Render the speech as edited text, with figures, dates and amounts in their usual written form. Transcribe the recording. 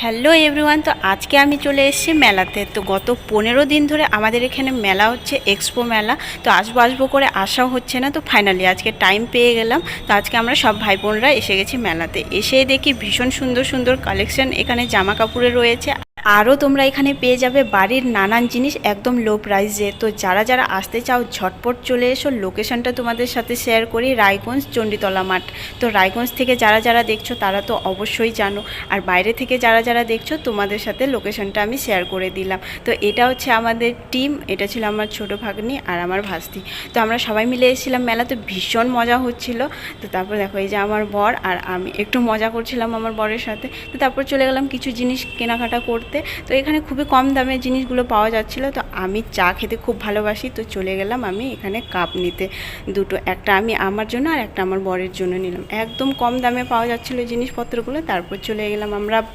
Hello everyone, তো আজকে আমি চলে এসেছি মেলাতে। তো গত 15 দিন ধরে আমাদের এখানে মেলা হচ্ছে, এক্সপো মেলা। তো আসবো আসবো করে আসাও হচ্ছে না, তো ফাইনালি আজকে টাইম পেয়ে গেলাম। তো আজকে আমরা সব ভাই বোনরা এসে গেছি মেলাতে। এসে দেখি ভীষণ সুন্দর সুন্দর কালেকশন এখানে জামা কাপড়ের রয়েছে। আরও তোমরা এখানে পেয়ে যাবে বাড়ির নানান জিনিস একদম লো প্রাইসে। তো যারা যারা আসতে চাও ঝটপট চলে এসো। লোকেশনটা তোমাদের সাথে শেয়ার করি, রায়গঞ্জ চণ্ডীতলা মাঠ। তো রায়গঞ্জ থেকে যারা যারা দেখছো তারা তো অবশ্যই জানো, আর বাইরে থেকে যারা যারা দেখছো তোমাদের সাথে লোকেশনটা আমি শেয়ার করে দিলাম। তো এটা হচ্ছে আমাদের টিম, এটা ছিল আমার ছোট ভাগ্নি আর আমার ভাস্তি। তো আমরা সবাই মিলে এসেছিলাম মেলাতে, ভীষণ মজা হচ্ছিল। তো তারপর দেখো এই যে আমার বর আর আমি একটু মজা করছিলাম আমার বরের সাথে। তো তারপর চলে গেলাম কিছু জিনিস কেনাকাটা করতে। তো এখানে খুবই কম দামে জিনিসগুলো পাওয়া যাচ্ছিলো। তো আমি চা খেতে খুব ভালোবাসি, তো চলে গেলাম আমি এখানে কাপ নিতে দুটো, একটা আমি আমার জন্য আর একটা আমার বরের জন্য নিলাম। একদম কম দামে পাওয়া যাচ্ছিলো জিনিসপত্রগুলো। তারপর চলে গেলাম আমরা